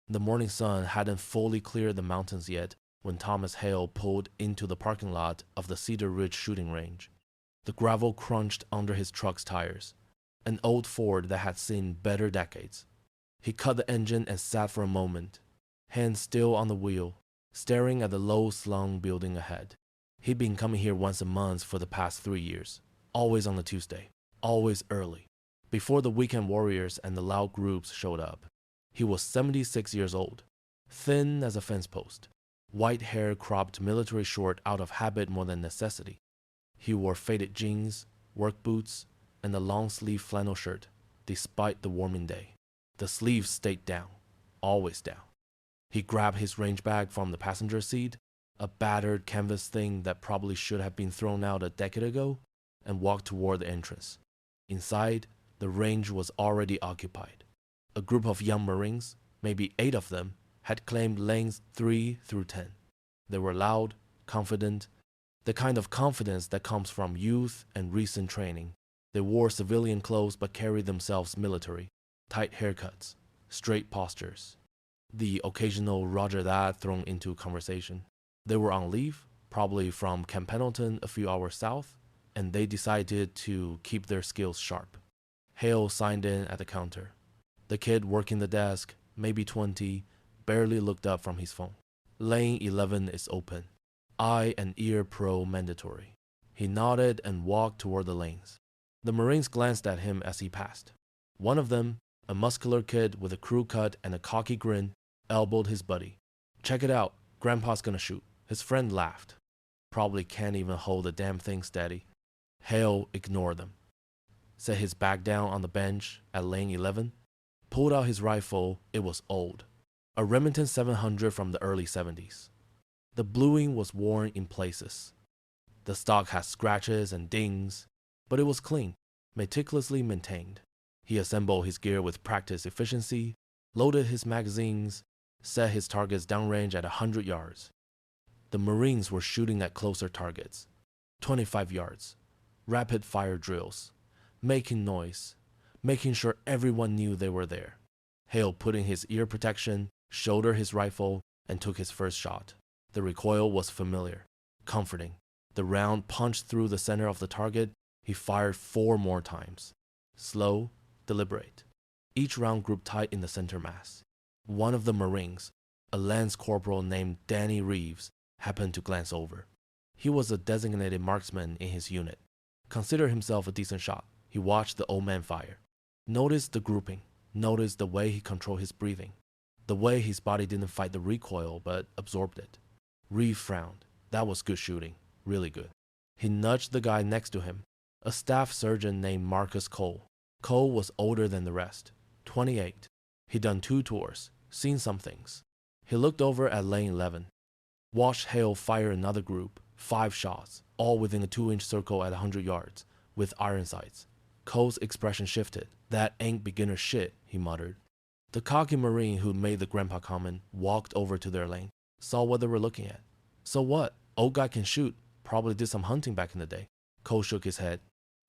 The morning sun hadn't fully cleared the mountains yet when Thomas Hale pulled into the parking lot of the Cedar Ridge shooting range. The gravel crunched under his truck's tires, an old Ford that had seen better decades. He cut the engine and sat for a moment, hands still on the wheel, staring at the low-slung building ahead. He'd been coming here once a month for the past 3 years, always on a Tuesday, always early, before the weekend warriors and the loud groups showed up. He was 76 years old, thin as a fence post, white hair cropped military short out of habit more than necessity. He wore faded jeans, work boots, and a long-sleeve flannel shirt, despite the warming day. The sleeves stayed down, always down. He grabbed his range bag from the passenger seat, a battered canvas thing that probably should have been thrown out a decade ago, and walked toward the entrance. Inside, the range was already occupied. A group of young Marines, maybe 8 of them, had claimed lanes 3 through 10. They were loud, confident, the kind of confidence that comes from youth and recent training. They wore civilian clothes but carried themselves military, tight haircuts, straight postures. The occasional Roger that thrown into conversation. They were on leave, probably from Camp Pendleton a few hours south, and they decided to keep their skills sharp. Hale signed in at the counter. The kid working the desk, maybe 20, barely looked up from his phone. Lane 11 is open. Eye and ear pro mandatory. He nodded and walked toward the lanes. The Marines glanced at him as he passed. One of them, a muscular kid with a crew cut and a cocky grin, elbowed his buddy. "Check it out, Grandpa's gonna shoot." His friend laughed. "Probably can't even hold the damn thing steady." Hale ignored them, set his bag down on the bench at lane 11, pulled out his rifle. It was old, a Remington 700 from the early 70s. The bluing was worn in places. The stock had scratches and dings, but it was clean, meticulously maintained. He assembled his gear with practiced efficiency, loaded his magazines, set his targets downrange at 100 yards. The Marines were shooting at closer targets, 25 yards, rapid fire drills, making noise, making sure everyone knew they were there. Hale put in his ear protection, shouldered his rifle, and took his first shot. The recoil was familiar, comforting. The round punched through the center of the target. He fired 4 more times. Slow, deliberate. Each round grouped tight in the center mass. One of the Marines, a lance corporal named Danny Reeves, happened to glance over. He was a designated marksman in his unit. Considered himself a decent shot. He watched the old man fire. Noticed the grouping. Noticed the way he controlled his breathing. The way his body didn't fight the recoil but absorbed it. Reeves frowned. That was good shooting. Really good. He nudged the guy next to him, a staff sergeant named Marcus Cole. Cole was older than the rest, 28. He'd done 2 tours, seen some things. He looked over at lane 11, watched Hale fire another group, 5 shots, all within a 2-inch circle at 100 yards, with iron sights. Cole's expression shifted. "That ain't beginner shit," he muttered. The cocky Marine who made the grandpa comment walked over to their lane, saw what they were looking at. "So what? Old guy can shoot. Probably did some hunting back in the day." Cole shook his head.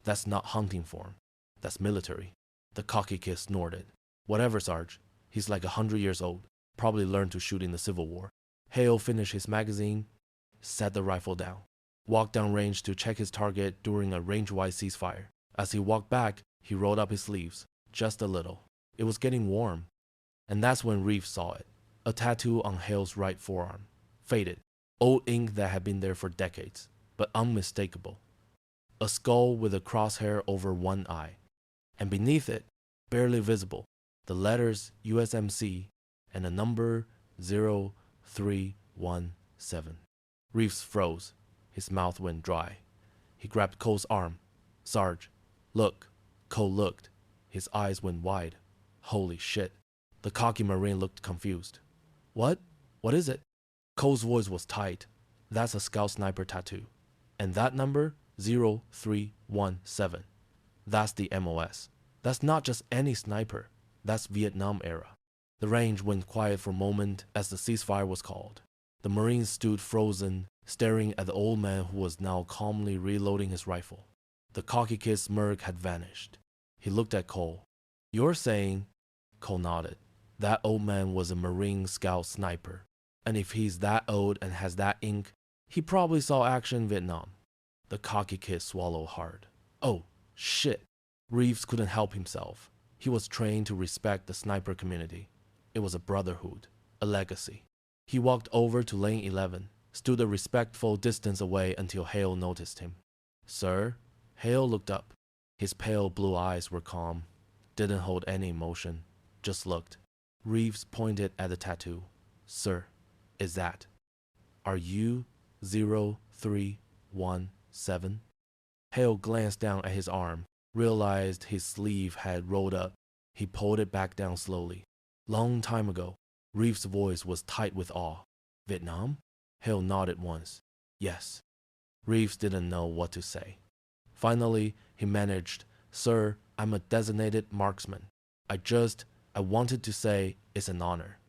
"That's not hunting form. That's military." The cocky kid snorted. "Whatever, Sarge. He's like 100 years old. Probably learned to shoot in the Civil War." Hale finished his magazine, set the rifle down, walked down range to check his target during a range-wide ceasefire. As he walked back, he rolled up his sleeves, just a little. It was getting warm. And that's when Reeves saw it. A tattoo on Hale's right forearm. Faded. Old ink that had been there for decades, but unmistakable. A skull with a crosshair over one eye. And beneath it, barely visible, the letters USMC and a number 0317. Reeves froze. His mouth went dry. He grabbed Cole's arm. "Sarge, look." Cole looked. His eyes went wide. "Holy shit." The cocky Marine looked confused. "What? What is it?" Cole's voice was tight. "That's a scout sniper tattoo. And that number, 0317. That's the MOS. That's not just any sniper. That's Vietnam era." The range went quiet for a moment as the ceasefire was called. The Marines stood frozen, staring at the old man who was now calmly reloading his rifle. The cocky kid's smirk had vanished. He looked at Cole. "You're saying..." Cole nodded. That old man was a Marine Scout sniper. And if he's that old and has that ink, he probably saw action in Vietnam. The cocky kid swallowed hard. Oh, shit. Reeves couldn't help himself. He was trained to respect the sniper community. It was a brotherhood, a legacy. He walked over to lane 11, stood a respectful distance away until Hale noticed him. Sir? Hale looked up. His pale blue eyes were calm, didn't hold any emotion, just looked. Reeves pointed at the tattoo. Sir, is that? Are you 0317? Hale glanced down at his arm, realized his sleeve had rolled up. He pulled it back down slowly. Long time ago, Reeves' voice was tight with awe. Vietnam? Hale nodded once. Yes. Reeves didn't know what to say. Finally, he managed, Sir, I'm a designated marksman. I wanted to say it's an honor.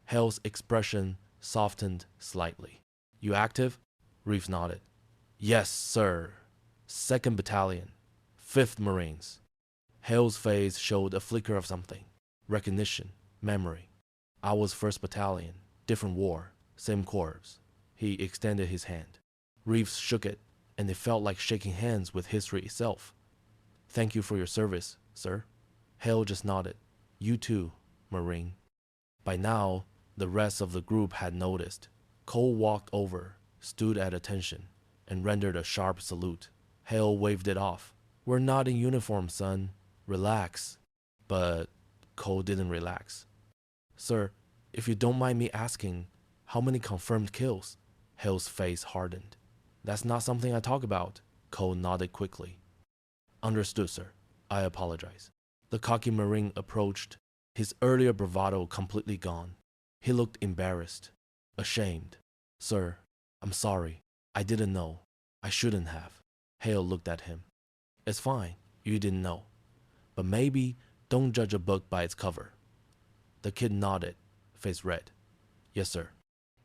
Hale's expression softened slightly. You active? Reeves nodded. Yes, sir. 2nd Battalion, 5th Marines. Hale's face showed a flicker of something. Recognition, memory. I was 1st Battalion, different war, same corps. He extended his hand. Reeves shook it, and it felt like shaking hands with history itself. Thank you for your service, sir. Hale just nodded. You too, Marine. By now, the rest of the group had noticed. Cole walked over, stood at attention, and rendered a sharp salute. Hale waved it off. We're not in uniform, son. Relax. But Cole didn't relax. Sir, if you don't mind me asking, how many confirmed kills? Hale's face hardened. That's not something I talk about. Cole nodded quickly. Understood, sir. I apologize. The cocky Marine approached, his earlier bravado completely gone. He looked embarrassed, ashamed. Sir, I'm sorry. I didn't know. I shouldn't have. Hale looked at him. It's fine. You didn't know. But maybe don't judge a book by its cover. The kid nodded, face red. Yes, sir.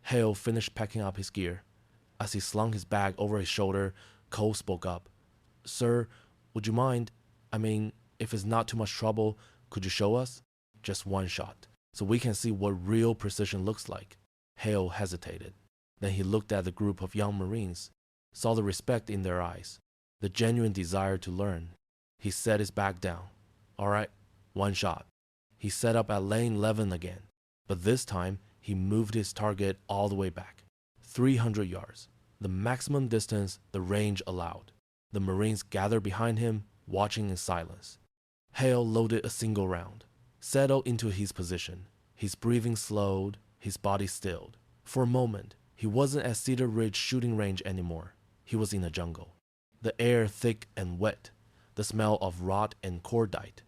Hale finished packing up his gear. As he slung his bag over his shoulder, Cole spoke up. Sir, would you mind? If it's not too much trouble, could you show us? Just one shot, so we can see what real precision looks like. Hale hesitated. Then he looked at the group of young Marines, saw the respect in their eyes, the genuine desire to learn. He set his bag down. All right, one shot. He set up at lane 11 again, but this time he moved his target all the way back. 300 yards, the maximum distance the range allowed. The Marines gathered behind him, watching in silence. Hale loaded a single round, settled into his position. His breathing slowed, his body stilled. For a moment, he wasn't at Cedar Ridge shooting range anymore. He was in a jungle. The air thick and wet, the smell of rot and cordite.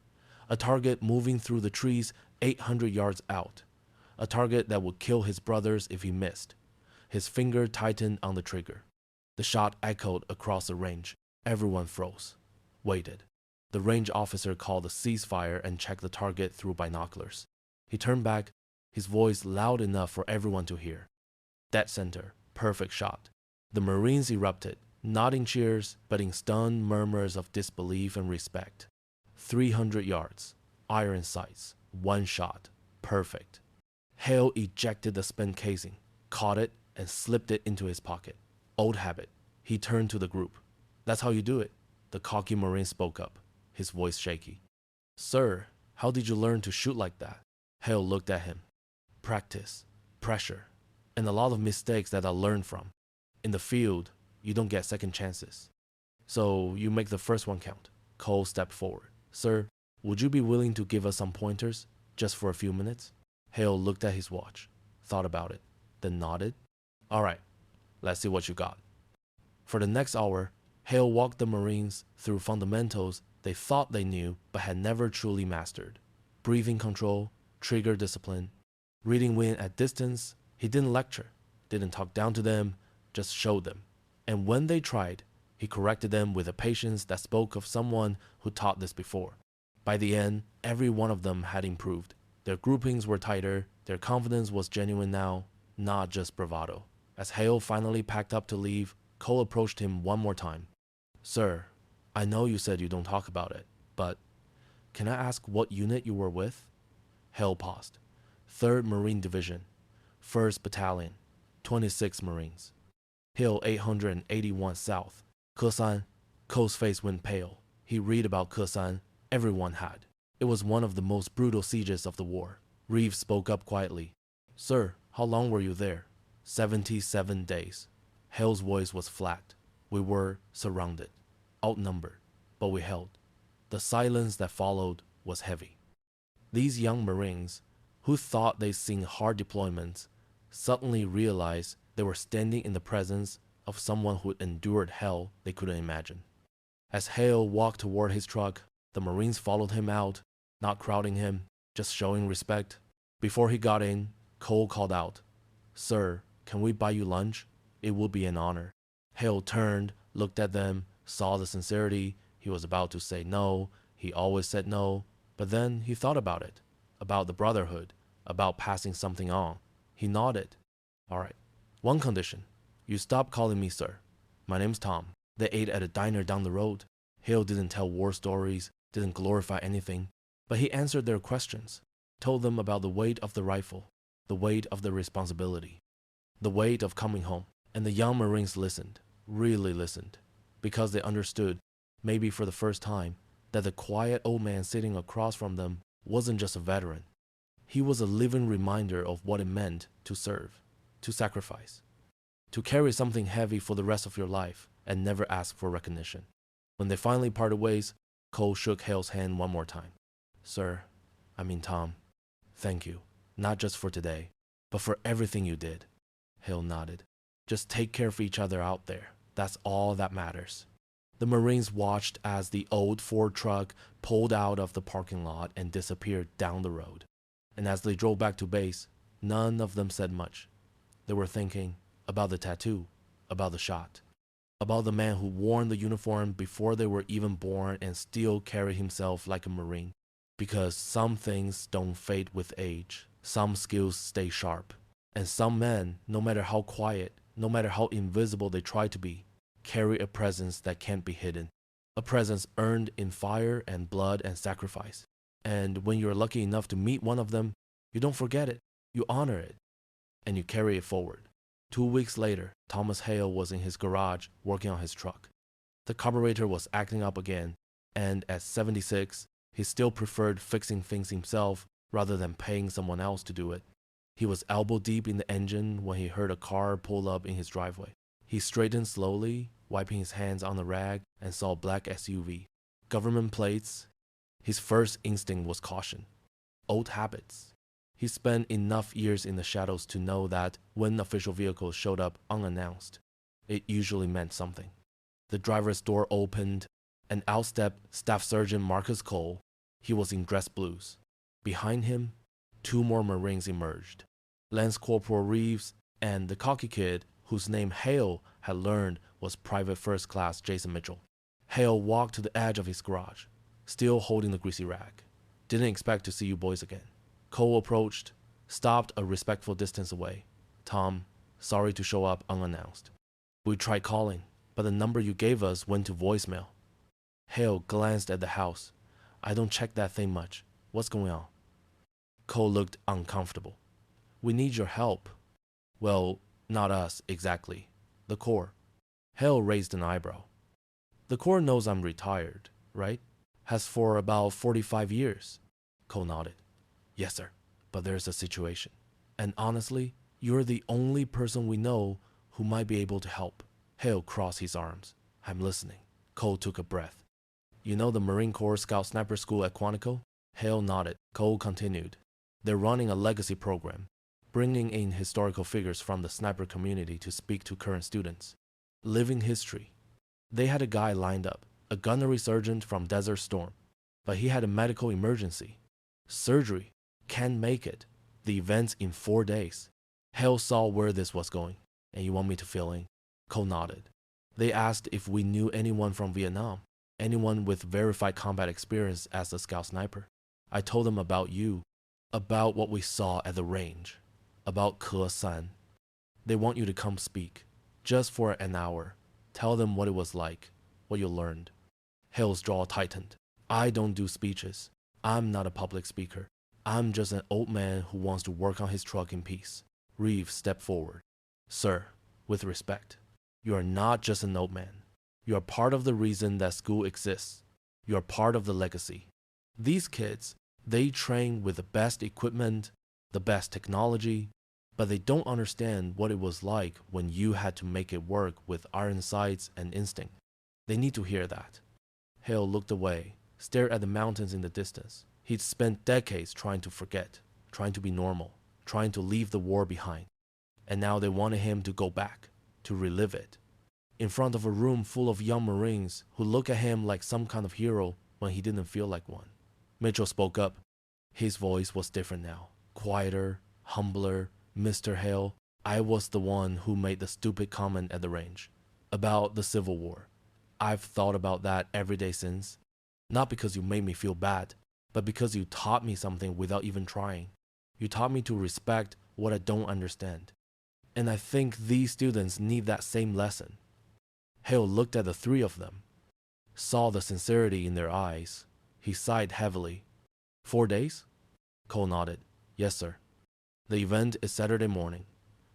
A target moving through the trees 800 yards out. A target that would kill his brothers if he missed. His finger tightened on the trigger. The shot echoed across the range. Everyone froze, waited. The range officer called a ceasefire and checked the target through binoculars. He turned back, his voice loud enough for everyone to hear. Dead center, perfect shot. The Marines erupted, not in cheers, but in stunned murmurs of disbelief and respect. 300 yards, iron sights, one shot, perfect. Hale ejected the spent casing, caught it, and slipped it into his pocket. Old habit. He turned to the group. That's how you do it. The cocky Marine spoke up, his voice shaky. Sir, how did you learn to shoot like that? Hale looked at him. Practice, pressure, and a lot of mistakes that I learned from. In the field, you don't get second chances. So you make the first one count. Cole stepped forward. Sir, would you be willing to give us some pointers, just for a few minutes? Hale looked at his watch, thought about it, then nodded. All right, let's see what you got. For the next hour, Hale walked the Marines through fundamentals they thought they knew but had never truly mastered. Breathing control, trigger discipline, reading wind at distance. He didn't lecture, didn't talk down to them, just showed them. And when they tried, he corrected them with a patience that spoke of someone who taught this before. By the end, every one of them had improved. Their groupings were tighter, their confidence was genuine now, not just bravado. As Hale finally packed up to leave, Cole approached him one more time. Sir, I know you said you don't talk about it, but can I ask what unit you were with? Hale paused. 3rd Marine Division, 1st Battalion, 26 Marines. Hill 881 South, Khe Sanh. Cole's face went pale. He read about Khe Sanh. Everyone had. It was one of the most brutal sieges of the war. Reeves spoke up quietly. Sir, how long were you there? 77 days. Hale's voice was flat. We were surrounded, outnumbered, but we held. The silence that followed was heavy. These young Marines, who thought they'd seen hard deployments, suddenly realized they were standing in the presence of someone who endured hell they couldn't imagine. As Hale walked toward his truck, the Marines followed him out, not crowding him, just showing respect. Before he got in, Cole called out, Sir, can we buy you lunch? It would be an honor. Hale turned, looked at them, saw the sincerity. He was about to say no. He always said no. But then he thought about it, about the brotherhood, about passing something on. He nodded. All right. One condition. You stop calling me sir. My name's Tom. They ate at a diner down the road. Hale didn't tell war stories, didn't glorify anything, but he answered their questions, told them about the weight of the rifle, the weight of the responsibility, the weight of coming home. And the young Marines listened, really listened, because they understood, maybe for the first time, that the quiet old man sitting across from them wasn't just a veteran. He was a living reminder of what it meant to serve, to sacrifice, to carry something heavy for the rest of your life and never ask for recognition. When they finally parted ways, Cole shook Hale's hand one more time. Sir, Tom, thank you, not just for today, but for everything you did. Hale nodded. Just take care of each other out there. That's all that matters. The Marines watched as the old Ford truck pulled out of the parking lot and disappeared down the road. And as they drove back to base, none of them said much. They were thinking about the tattoo, about the shot, about the man who wore the uniform before they were even born and still carried himself like a Marine. Because some things don't fade with age, some skills stay sharp, and some men, no matter how quiet, no matter how invisible they try to be, carry a presence that can't be hidden, a presence earned in fire and blood and sacrifice. And when you're lucky enough to meet one of them, you don't forget it, you honor it, and you carry it forward. 2 weeks later, Thomas Hale was in his garage working on his truck. The carburetor was acting up again, and at 76, he still preferred fixing things himself rather than paying someone else to do it. He was elbow deep in the engine when he heard a car pull up in his driveway. He straightened slowly, wiping his hands on the rag, and saw a black SUV. Government plates. His first instinct was caution. Old habits. He spent enough years in the shadows to know that when official vehicles showed up unannounced, it usually meant something. The driver's door opened, and out stepped Staff Sergeant Marcus Cole. He was in dress blues. Behind him, 2 more Marines emerged. Lance Corporal Reeves and the cocky kid whose name Hale had learned was Private First Class Jason Mitchell. Hale walked to the edge of his garage, still holding the greasy rag. Didn't expect to see you boys again. Cole approached, stopped a respectful distance away. Tom, sorry to show up unannounced. We tried calling, but the number you gave us went to voicemail. Hale glanced at the house. I don't check that thing much. What's going on? Cole looked uncomfortable. We need your help. Well, not us exactly. The Corps. Hale raised an eyebrow. The Corps knows I'm retired, right? Has for about 45 years. Cole nodded. Yes, sir. But there's a situation. And honestly, you're the only person we know who might be able to help. Hale crossed his arms. I'm listening. Cole took a breath. You know the Marine Corps Scout Sniper School at Quantico? Hale nodded. Cole continued. They're running a legacy program, bringing in historical figures from the sniper community to speak to current students. Living history. They had a guy lined up, a gunnery sergeant from Desert Storm, but he had a medical emergency. Surgery. Can't make it. The event's in 4 days. Hale saw where this was going. And you want me to fill in? Cole nodded. They asked if we knew anyone from Vietnam, anyone with verified combat experience as a scout sniper. I told them about you, about what we saw at the range, about Khe Sanh. They want you to come speak, just for an hour. Tell them what it was like, what you learned. Hale's jaw tightened. I don't do speeches. I'm not a public speaker. I'm just an old man who wants to work on his truck in peace. Reeve stepped forward. Sir, with respect, you are not just an old man. You are part of the reason that school exists. You are part of the legacy. These kids, they train with the best equipment, the best technology, but they don't understand what it was like when you had to make it work with iron sights and instinct. They need to hear that. Hale looked away, stared at the mountains in the distance. He'd spent decades trying to forget, trying to be normal, trying to leave the war behind. And now they wanted him to go back, to relive it. In front of a room full of young Marines who looked at him like some kind of hero when he didn't feel like one. Mitchell spoke up. His voice was different now, quieter, humbler. Mr. Hale, I was the one who made the stupid comment at the range about the Civil War. I've thought about that every day since. Not because you made me feel bad, but because you taught me something without even trying. You taught me to respect what I don't understand. And I think these students need that same lesson. Hale looked at the three of them, saw the sincerity in their eyes. He sighed heavily. 4 days? Cole nodded. Yes, sir. The event is Saturday morning.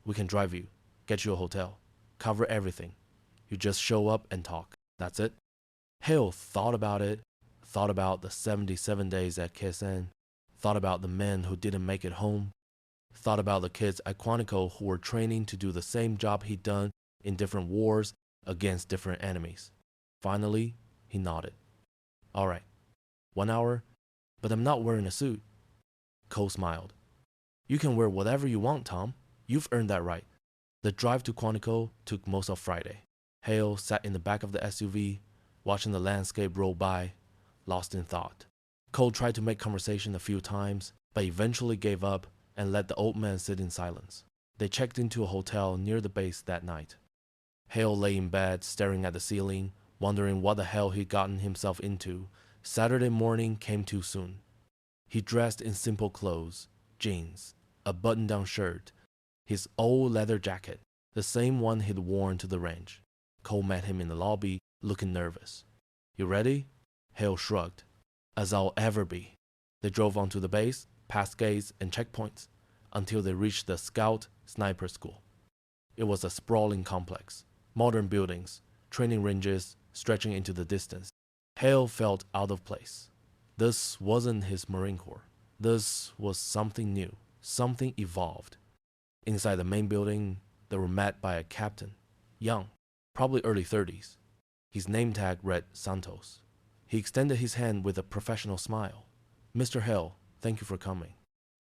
We can drive you, get you a hotel, cover everything. You just show up and talk. That's it. Hale thought about it, thought about the 77 days at Khe Sanh, thought about the men who didn't make it home, thought about the kids at Quantico who were training to do the same job he'd done in different wars against different enemies. Finally, he nodded. All right, 1 hour, but I'm not wearing a suit. Cole smiled. You can wear whatever you want, Tom. You've earned that right. The drive to Quantico took most of Friday. Hale sat in the back of the SUV, watching the landscape roll by, lost in thought. Cole tried to make conversation a few times, but eventually gave up and let the old man sit in silence. They checked into a hotel near the base that night. Hale lay in bed, staring at the ceiling, wondering what the hell he'd gotten himself into. Saturday morning came too soon. He dressed in simple clothes, jeans, a button-down shirt, his old leather jacket, the same one he'd worn to the range. Cole met him in the lobby, looking nervous. You ready? Hale shrugged. As I'll ever be. They drove onto the base, past gates and checkpoints, until they reached the Scout Sniper School. It was a sprawling complex, modern buildings, training ranges stretching into the distance. Hale felt out of place. This wasn't his Marine Corps. This was something new, something evolved. Inside the main building, they were met by a captain, young, probably early 30s. His name tag read Santos. He extended his hand with a professional smile. Mr. Hale, thank you for coming.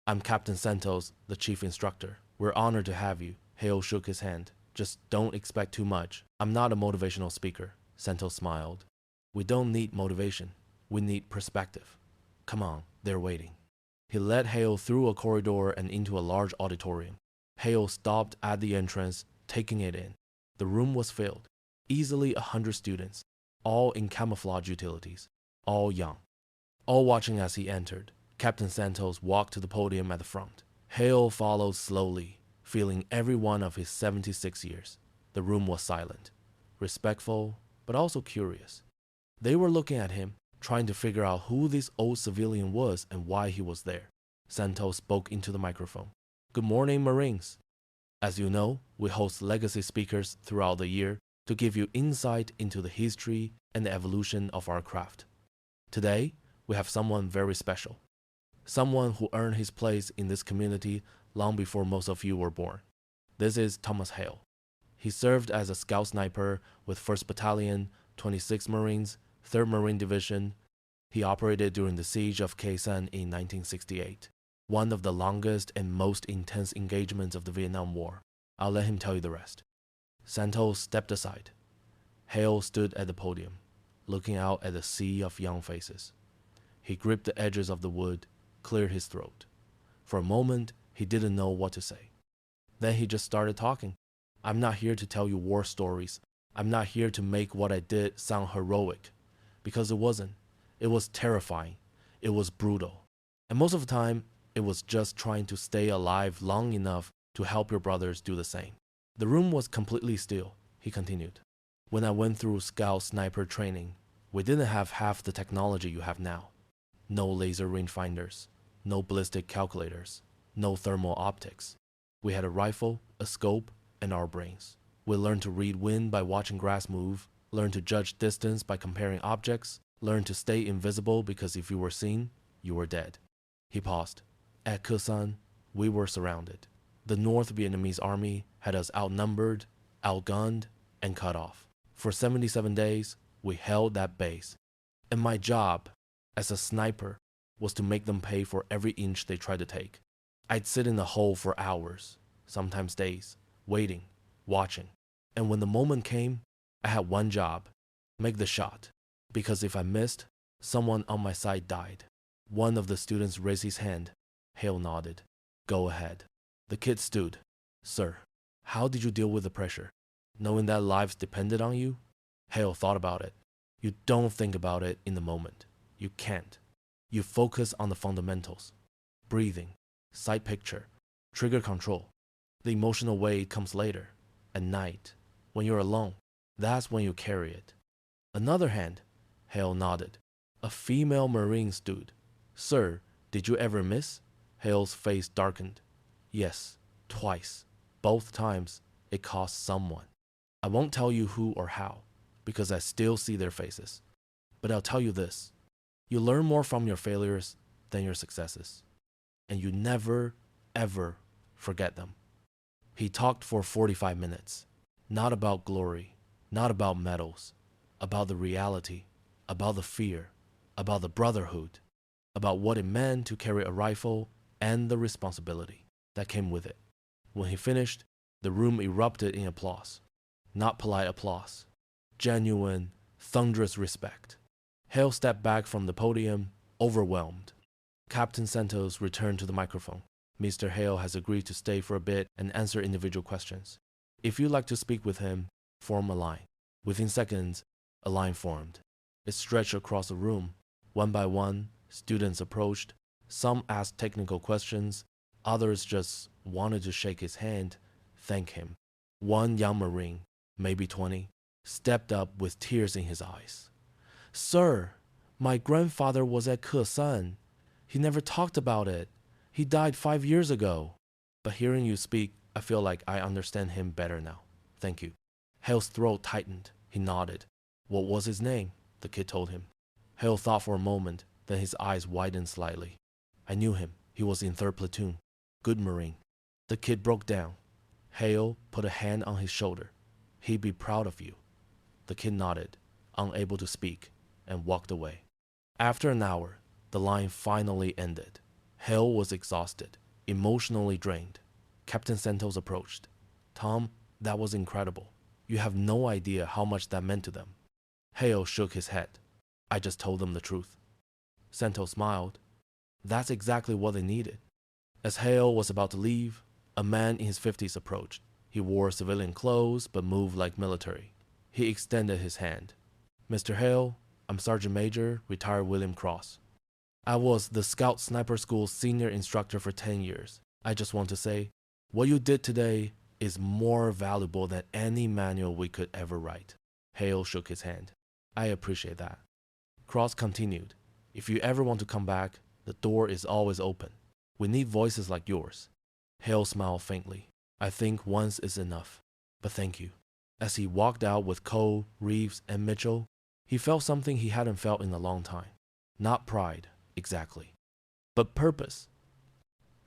I'm Captain Santos, the chief instructor. We're honored to have you. Hale shook his hand. Just don't expect too much. I'm not a motivational speaker. Santos smiled. We don't need motivation. We need perspective. Come on, they're waiting. He led Hale through a corridor and into a large auditorium. Hale stopped at the entrance, taking it in. The room was filled. Easily 100 students, all in camouflage utilities, all young. All watching as he entered. Captain Santos walked to the podium at the front. Hale followed slowly, feeling every one of his 76 years. The room was silent, respectful, but also curious. They were looking at him, trying to figure out who this old civilian was and why he was there. Santos spoke into the microphone. Good morning, Marines. As you know, we host legacy speakers throughout the year to give you insight into the history and the evolution of our craft. Today, we have someone very special. Someone who earned his place in this community long before most of you were born. This is Thomas Hale. He served as a scout sniper with 1st Battalion, 26th Marines, 3rd Marine Division. He operated during the Siege of Khe Sanh in 1968, one of the longest and most intense engagements of the Vietnam War. I'll let him tell you the rest. Santos stepped aside. Hale stood at the podium, looking out at the sea of young faces. He gripped the edges of the wood, cleared his throat. For a moment, he didn't know what to say. Then he just started talking. I'm not here to tell you war stories. I'm not here to make what I did sound heroic. Because it wasn't. It was terrifying. It was brutal. And most of the time, it was just trying to stay alive long enough to help your brothers do the same. The room was completely still, he continued. When I went through scout sniper training, we didn't have half the technology you have now. No laser rangefinders, no ballistic calculators, no thermal optics. We had a rifle, a scope, and our brains. We learned to read wind by watching grass move, learned to judge distance by comparing objects, learned to stay invisible because if you were seen, you were dead. He paused. At Khe Sanh, we were surrounded. The North Vietnamese army had us outnumbered, outgunned, and cut off. For 77 days, we held that base. And my job, as a sniper, was to make them pay for every inch they tried to take. I'd sit in the hole for hours, sometimes days, waiting, watching. And when the moment came, I had one job, make the shot. Because if I missed, someone on my side died. One of the students raised his hand. Hale nodded. Go ahead. The kid stood. Sir, how did you deal with the pressure? Knowing that lives depended on you? Hale thought about it. You don't think about it in the moment. You can't. You focus on the fundamentals. Breathing, sight picture, trigger control. The emotional weight comes later. At night, when you're alone, that's when you carry it. Another hand, Hale nodded. A female Marine stood. Sir, did you ever miss? Hale's face darkened. Yes, twice. Both times, it cost someone. I won't tell you who or how, because I still see their faces. But I'll tell you this. You learn more from your failures than your successes. And you never, ever forget them. He talked for 45 minutes. Not about glory, not about medals, about the reality, about the fear, about the brotherhood, about what it meant to carry a rifle and the responsibility that came with it. When he finished, the room erupted in applause. Not polite applause. Genuine, thunderous respect. Hale stepped back from the podium, overwhelmed. Captain Santos returned to the microphone. Mr. Hale has agreed to stay for a bit and answer individual questions. If you'd like to speak with him, form a line. Within seconds, a line formed. It stretched across the room. One by one, students approached. Some asked technical questions. Others just wanted to shake his hand, thank him. One young Marine, maybe 20, stepped up with tears in his eyes. Sir, my grandfather was at Khe Sanh. He never talked about it. He died 5 years ago. But hearing you speak, I feel like I understand him better now. Thank you. Hale's throat tightened. He nodded. What was his name? The kid told him. Hale thought for a moment, then his eyes widened slightly. I knew him. He was in 3rd platoon. Good Marine. The kid broke down. Hale put a hand on his shoulder. He'd be proud of you. The kid nodded, unable to speak, and walked away. After an hour, the line finally ended. Hale was exhausted, emotionally drained. Captain Santos approached. Tom, that was incredible. You have no idea how much that meant to them. Hale shook his head. I just told them the truth. Santos smiled. That's exactly what they needed. As Hale was about to leave, a man in his 50s approached. He wore civilian clothes but moved like military. He extended his hand. Mr. Hale, I'm Sergeant Major, retired William Cross. I was the Scout Sniper School's senior instructor for 10 years. I just want to say, what you did today is more valuable than any manual we could ever write. Hale shook his hand. I appreciate that. Cross continued. If you ever want to come back, the door is always open. We need voices like yours. Hale smiled faintly. I think once is enough. But thank you. As he walked out with Cole, Reeves, and Mitchell, he felt something he hadn't felt in a long time. Not pride, exactly, but purpose.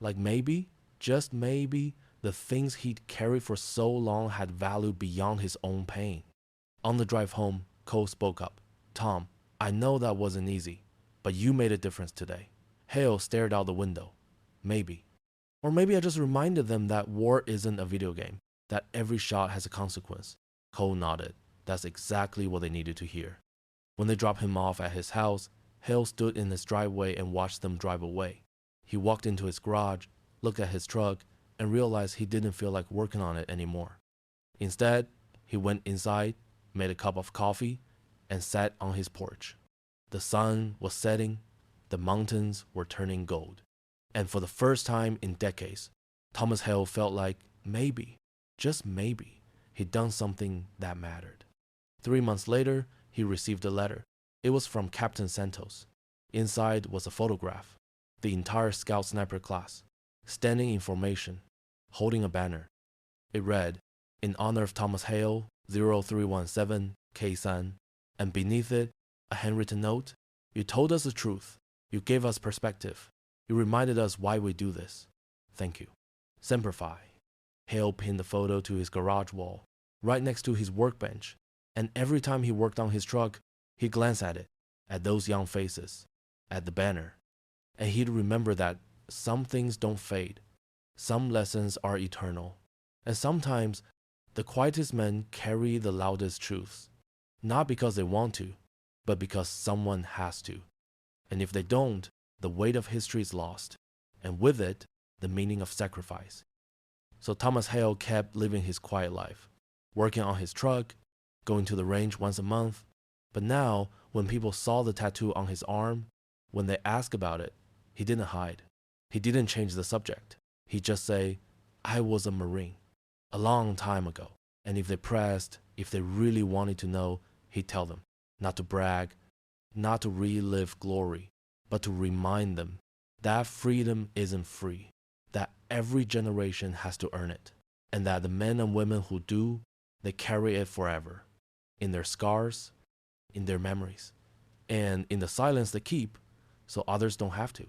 Like maybe, just maybe, the things he'd carried for so long had value beyond his own pain. On the drive home, Cole spoke up. Tom, I know that wasn't easy, but you made a difference today. Hale stared out the window. Maybe. Or maybe I just reminded them that war isn't a video game, that every shot has a consequence. Cole nodded. That's exactly what they needed to hear. When they dropped him off at his house, Hale stood in his driveway and watched them drive away. He walked into his garage, looked at his truck, and realized he didn't feel like working on it anymore. Instead, he went inside, made a cup of coffee, and sat on his porch. The sun was setting, the mountains were turning gold. And for the first time in decades, Thomas Hale felt like maybe, just maybe, he'd done something that mattered. 3 months later, he received a letter. It was from Captain Santos. Inside was a photograph. the entire scout sniper class, standing in formation, holding a banner. It read, "In honor of Thomas Hale, 0317, Khe Sanh," and beneath it, a handwritten note, "You told us the truth. You gave us perspective. You reminded us why we do this. Thank you. Semper Fi." Hale pinned the photo to his garage wall, right next to his workbench, and every time he worked on his truck, he'd glance at it, at those young faces, at the banner, and he'd remember that some things don't fade, some lessons are eternal, and sometimes the quietest men carry the loudest truths, not because they want to, but because someone has to. And if they don't, the weight of history is lost, and with it, the meaning of sacrifice. So Thomas Hale kept living his quiet life, working on his truck, going to the range once a month. But now, when people saw the tattoo on his arm, when they asked about it, he didn't hide. He didn't change the subject. He'd just say, "I was a Marine, a long time ago." And if they pressed, if they really wanted to know, he'd tell them, not to brag, not to relive glory, but to remind them that freedom isn't free, that every generation has to earn it, and that the men and women who do, they carry it forever, in their scars, in their memories, and in the silence they keep, so others don't have to.